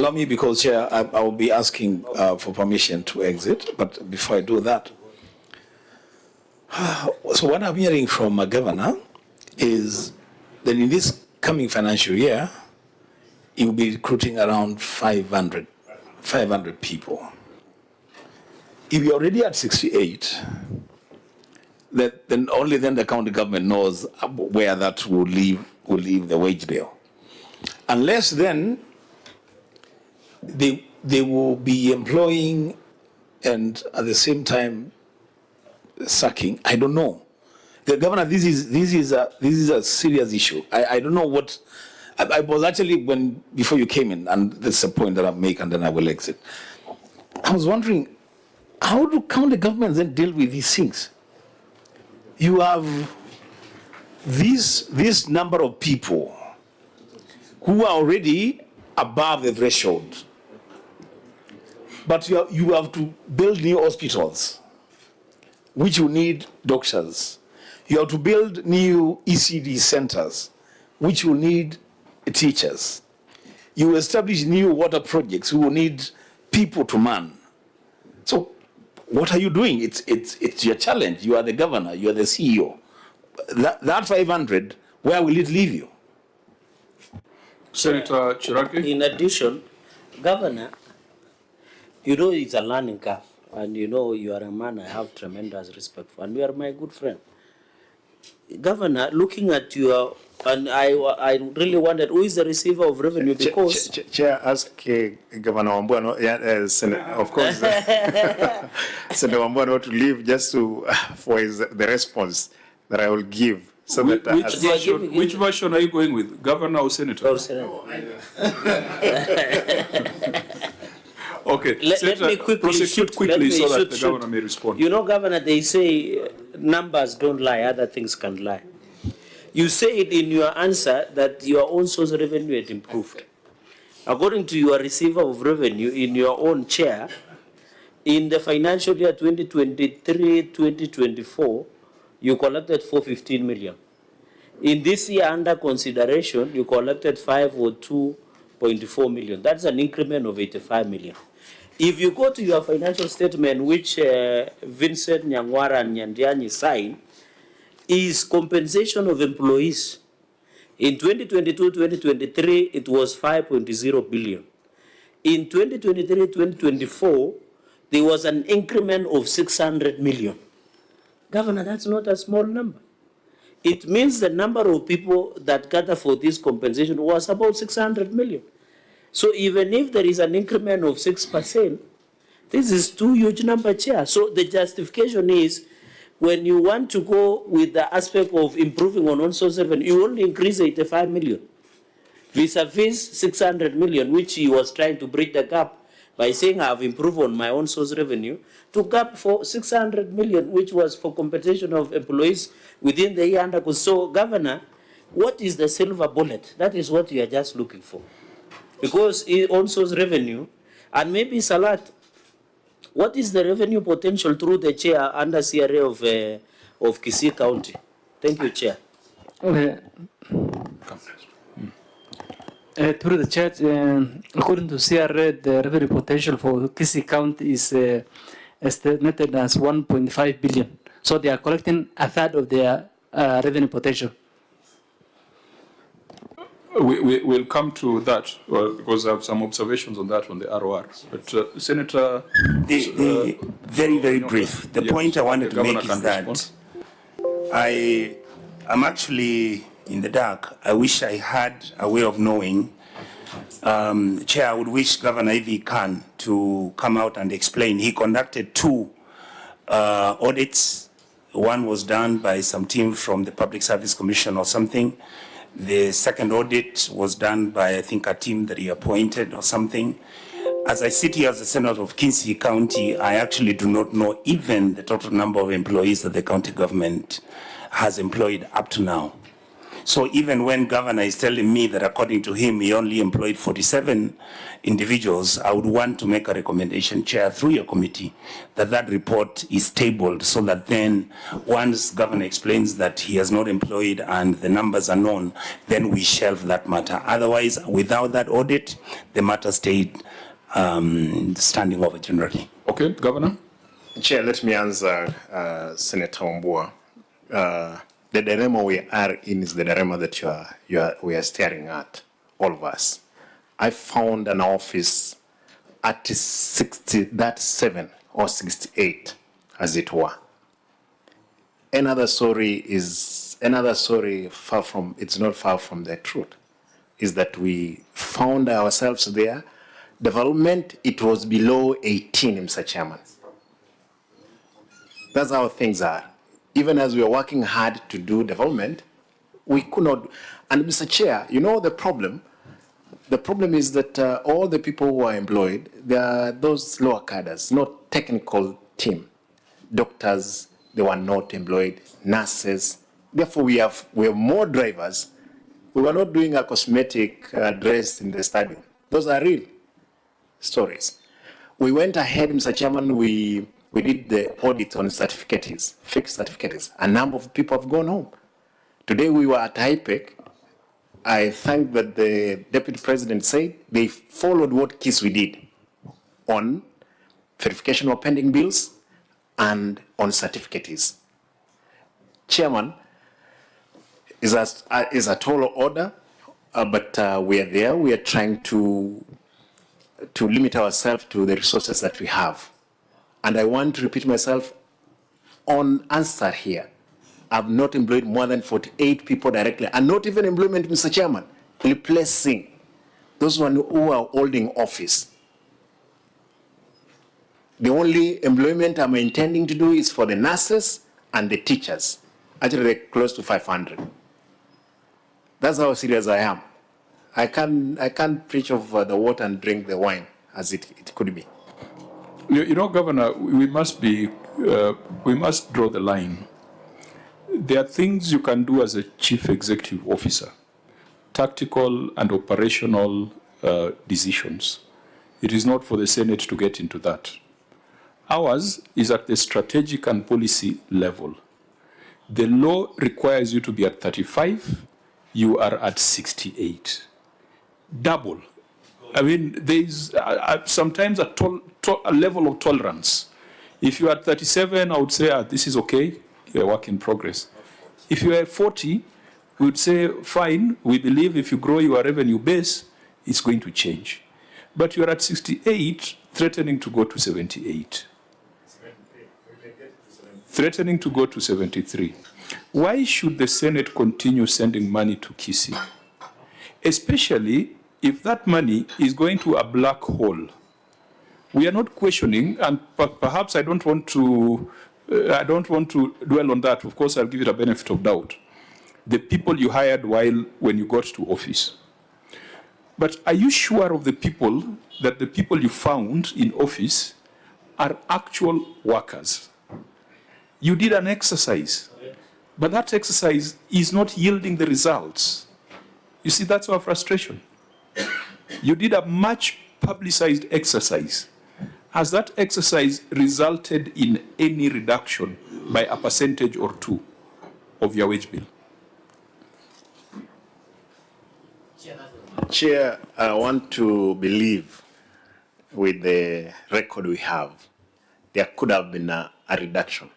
Allow me, because Chair, I will be asking for permission to exit, but before I do that, so what I'm hearing from a governor is that in this coming financial year, he will be recruiting around 500 people. If you're already at 68, then only then the county government knows where that will leave the wage bill. Unless then they will be employing and at the same time sacking. I don't know. The governor, this is a serious issue. I don't know what. I was actually, before you came in, and that's a point that I'll make, and then I will exit. I was wondering, how do county governments then deal with these things? You have this number of people who are already above the threshold, but you have to build new hospitals, which will need doctors. You have to build new ECD centers, which will need teachers. You establish new water projects, who will need people to man. So what are you doing? It's your challenge. You are the governor, you are the CEO. That 500, where will it leave you? Senator Chiraki. In addition, Governor, you know it's a learning curve, and you know you are a man I have tremendous respect for, and you are my good friend. Governor, looking at your, and I really wondered who is the receiver of revenue, because Chair, ask Governor Wambua, of course, Senator Wambua not to leave just for the response that I will give. So which version are you going with, Governor or Senator? Or Senator. Okay, let me quickly prosecute quickly so that the Governor may respond. You know, Governor, they say numbers don't lie, other things can lie. You said in your answer that your own source of revenue had improved. According to your receiver of revenue in your own chair, in the financial year 2023-2024, you collected 415 million. In this year under consideration, you collected 502.4 million. That's an increment of 85 million. If you go to your financial statement, which Vincent Nyangwara and Nyandiani signed, is compensation of employees. In 2022-2023, it was 5.0 billion. In 2023-2024, there was an increment of 600 million. Governor, that's not a small number. It means the number of people that gather for this compensation was about 600 million. So even if there is an increment of 6%, this is too huge number, Chair. So the justification is, when you want to go with the aspect of improving on source revenue, you only increase 85 million. Vis-a-vis 600 million, which he was trying to bridge the gap by saying I have improved on my own source revenue, to gap for 600 million, which was for compensation of employees within the year under. So, Governor, what is the silver bullet? That is what you are just looking for. Because on source revenue, and maybe Salat, what is the revenue potential through the chair under CRA of Kisii County? Thank you, Chair. Through the chair, according to CRA, the revenue potential for Kisii County is estimated as 1.5 billion. So they are collecting a third of their revenue potential. We'll come to that because I have some observations on that on the ROR. But Senator, very brief. The point I wanted to make is that I am actually in the dark. I wish I had a way of knowing. Chair, I would wish Governor, if he can, to come out and explain. He conducted 2 audits. One was done by some team from the Public Service Commission or something. The second audit was done by, I think, a team that he appointed or something. As I sit here as a senator of Kisii County, I actually do not know even the total number of employees that the county government has employed up to now. So even when governor is telling me that according to him, he only employed 47 individuals, I would want to make a recommendation, Chair, through your committee, that that report is tabled so that then once governor explains that he has not employed and the numbers are known, then we shelve that matter. Otherwise, without that audit, the matter stayed standing over generally. Okay, Governor? Chair, let me answer Senator Wambua. The dilemma we are in is the dilemma that we are staring at, all of us. I found an office at 67 or 68, as it were. Another story far from, it's not far from the truth, is that we found ourselves there. Development, it was below 18, Mr. Chairman. That's how things are. Even as we are working hard to do development, we could not. And Mr. Chair, you know the problem? The problem is that all the people who are employed, they are those lower cadres, not technical team. Doctors, they were not employed, nurses. Therefore, we have more drivers. We were not doing a cosmetic dress in the stadium. Those are real stories. We went ahead, Mr. Chairman, we did the audit on certificates, fake certificates. A number of people have gone home. Today we were at IPEC. I thank that the Deputy President said they followed what Kisii did on verification of pending bills and on certificates. Chairman, is a tall order, but we are there. We are trying to limit ourselves to the resources that we have. And I want to repeat myself on answer here. I've not employed more than 48 people directly, and not even employment, Mr. Chairman, replacing those who are holding office. The only employment I'm intending to do is for the nurses and the teachers. Actually, they're close to 500. That's how serious I am. I can't preach of the water and drink the wine as it could be. You know, Governor, we must draw the line. There are things you can do as a chief executive officer, tactical and operational decisions. It is not for the Senate to get into that. Ours is at the strategic and policy level. The law requires you to be at 35, you are at 68. Double. I mean, there is sometimes a level of tolerance. If you are at 37, I would say, this is okay, you're a work in progress. If you are at 40, we would say, fine, we believe if you grow your revenue base, it's going to change. But you are at 68, threatening to go to 78. Threatening to go to 73. Why should the Senate continue sending money to Kisii? Especially if that money is going to a black hole. We are not questioning, and perhaps I don't want to dwell on that. Of course, I'll give it a benefit of doubt. The people you hired when you got to office. But are you sure of the people you found in office are actual workers? You did an exercise, but that exercise is not yielding the results. You see, that's our frustration. You did a much publicized exercise. Has that exercise resulted in any reduction by a percentage or two of your wage bill? Chair, I want to believe with the record we have, there could have been a reduction.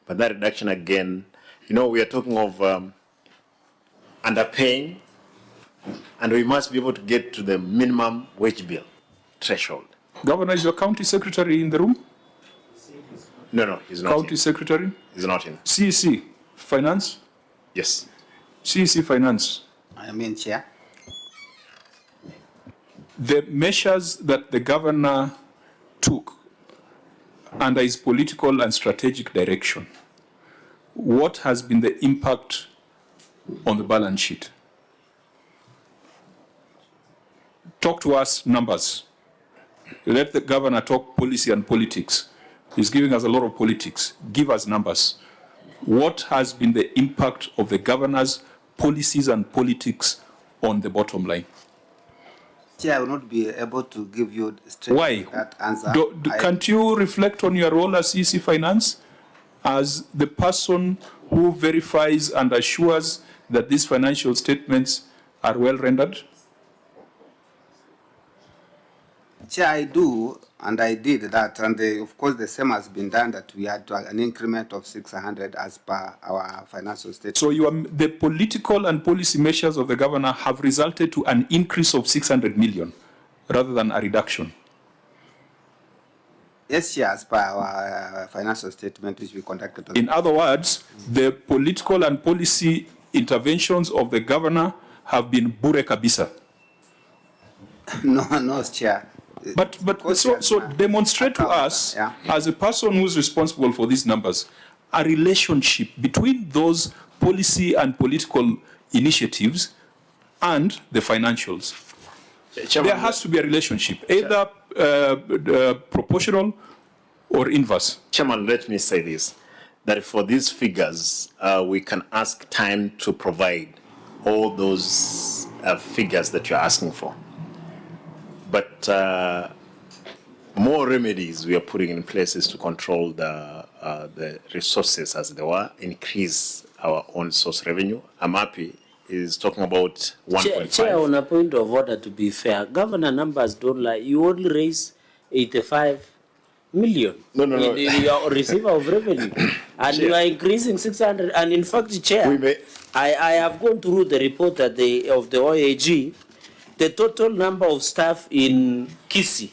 But that reduction again, you know, we are talking of underpaying, and we must be able to get to the minimum wage bill threshold. Governor, is your county secretary in the room? No, he's not. County secretary? He's not in. CEC, finance? Yes. CEC, finance. I mean, Chair. The measures that the governor took under his political and strategic direction, what has been the impact on the balance sheet? Talk to us numbers. Let the governor talk policy and politics. He's giving us a lot of politics. Give us numbers. What has been the impact of the governor's policies and politics on the bottom line? Chair, I will not be able to give you straight Why? that answer. Can't you reflect on your role as CC Finance as the person who verifies and assures that these financial statements are well rendered? Chair, I do, and I did that, and of course the same has been done, that we had an increment of 600 as per our financial statement. So the political and policy measures of the governor have resulted to an increase of 600 million rather than a reduction. Yes, Chair, as per our financial statement which we conducted. In other words, the political and policy interventions of the governor have been bure kabisa. No, Chair. But so demonstrate to us, as a person who's responsible for these numbers, a relationship between those policy and political initiatives and the financials. Chairman, there has to be a relationship, either proportional or inverse. Chairman, let me say this, that for these figures, we can ask time to provide all those figures that you're asking for. But more remedies we are putting in places to control the resources as they were, increase our own source revenue. Amapi is talking about 1.5. Chair, on a point of order, to be fair, governor numbers don't lie. You only raise 85 million No. in your receiver of revenue, and you are increasing 600. And in fact, Chair, I have gone through the report of the OAG. The total number of staff in Kisii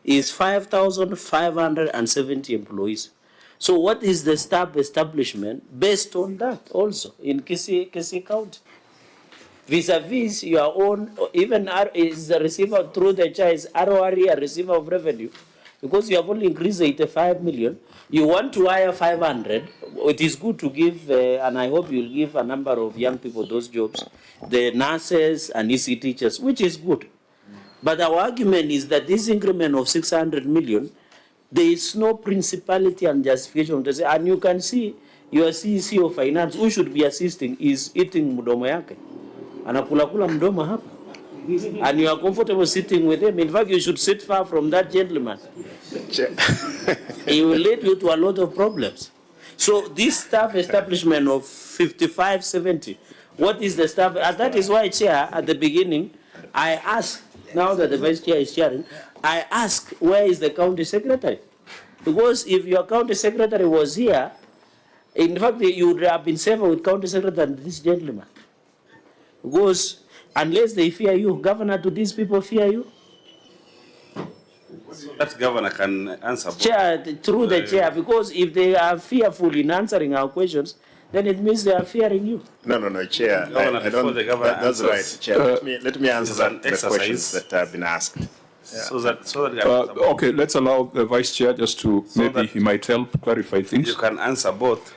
is 5,570 employees. So what is the staff establishment based on that also in Kisii County? Vis-a-vis your own, even is the receiver through the chair is RORE a receiver of revenue? Because you have only increased 85 million, you want to hire 500. It is good to give, and I hope you'll give a number of young people those jobs, the nurses and EC teachers, which is good. But our argument is that this increment of 600 million, there is no principality and justification to say, and you can see your CEC of finance, who should be assisting, is eating mdomo yake. Anakula mdomo hapa. And you are comfortable sitting with him. In fact, you should sit far from that gentleman. He will lead you to a lot of problems. So this staff establishment of 5570, what is the staff? And that is why, Chair, at the beginning, I asked, now that the Vice Chair is chairing, I asked, where is the county secretary? Because if your county secretary was here, in fact, you would have been safer with county secretary than this gentleman. Because unless they fear you, Governor, do these people fear you? That governor can answer. Chair, through the chair, because if they are fearful in answering our questions, then it means they are fearing you. No, Chair. I don't, that's right, Chair. Let me answer the questions that have been asked. Yeah. Okay, let's allow the Vice Chair just to, so maybe he might help clarify things. You can answer both.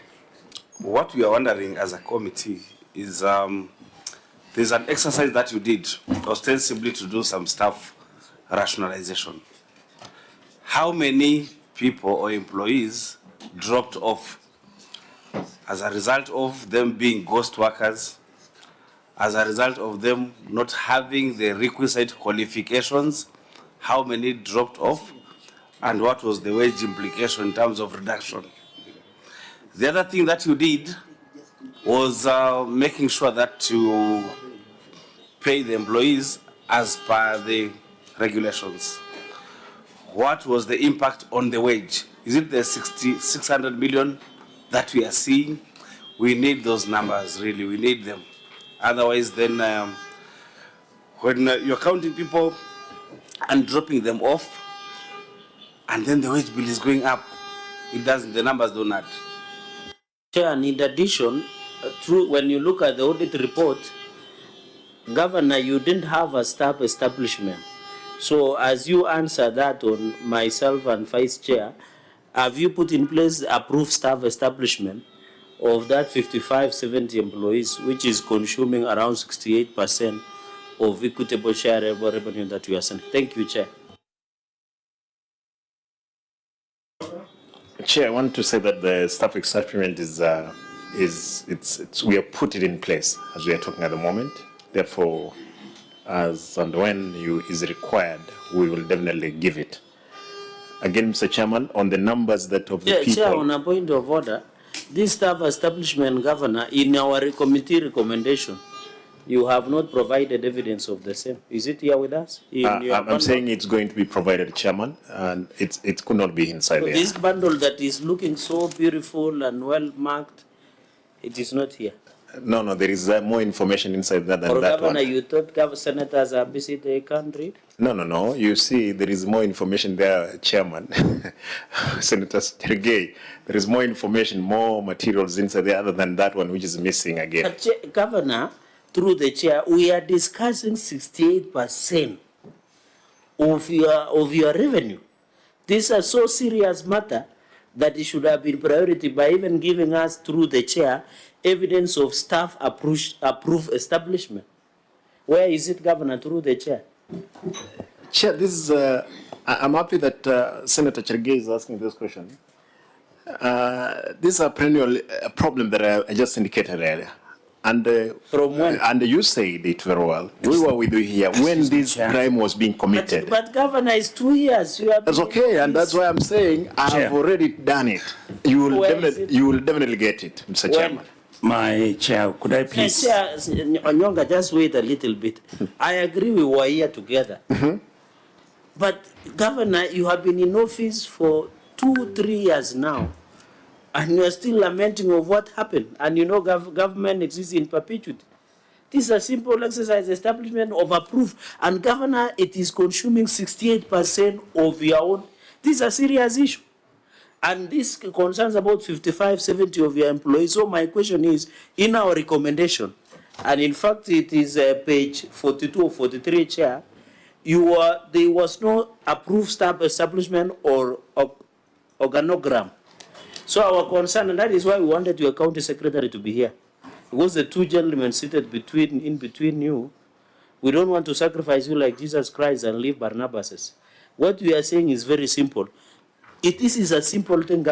What we are wondering as a committee is there's an exercise that you did ostensibly to do some staff rationalization. How many people or employees dropped off as a result of them being ghost workers, as a result of them not having the requisite qualifications? How many dropped off, and what was the wage implication in terms of reduction? The other thing that you did was making sure that you pay the employees as per the regulations. What was the impact on the wage? Is it the 600 million that we are seeing? We need those numbers, really, we need them. Otherwise, then when you're counting people and dropping them off, and then the wage bill is going up, the numbers don't add. Chair, and in addition, when you look at the audit report, Governor, you didn't have a staff establishment. So as you answer that on myself and Vice Chair, have you put in place the approved staff establishment of that 5570 employees, which is consuming around 68% of equitable share revenue that we are sending? Thank you, Chair. Chair, I want to say that the staff establishment is we have put it in place as we are talking at the moment. Therefore, as and when is required, we will definitely give it. Again, Mr. Chairman, on the numbers that of the people. Chair, on a point of order, this staff establishment, Governor, in our committee recommendation, you have not provided evidence of the same. Is it here with us? I'm saying it's going to be provided, Chairman, and it could not be inside so there. This bundle that is looking so beautiful and well marked, it is not here. No, there is more information inside that than or that Governor, one. you thought senators are busy, they can't read? No. You see, there is more information there, Chairman. Senator Sergey, there is more information, more materials inside there other than that one which is missing again. But Governor, through the chair, we are discussing 68% of your revenue. This is a so serious matter that it should have been priority by even giving us, through the chair, evidence of staff approved establishment. Where is it, Governor, through the chair? Chair, this is, I'm happy that Senator Chergey is asking this question. This is a perennial problem that I just indicated earlier. And, from when? And you said it very well. We were with you here when this crime was being committed. But Governor, it's 2 years. You have that's okay, and that's why I'm saying I have already done it. You will definitely get it, Mr. Chairman. My chair, could I please? Chair, Onyonga, just wait a little bit. I agree we were here together. But Governor, you have been in office for 2-3 years now, and you are still lamenting of what happened. And you know government exists in perpetuity. This is a simple exercise, establishment of approved. And Governor, it is consuming 68% of your own. This is a serious issue. And this concerns about 55-70 of your employees. So my question is, in our recommendation, and in fact it is page 42 or 43, Chair, there was no approved staff establishment or organogram. So our concern, and that is why we wanted your county secretary to be here, because the two gentlemen seated in between you, we don't want to sacrifice you like Jesus Christ and leave Barnabas. What we are saying is very simple. This is a simple thing.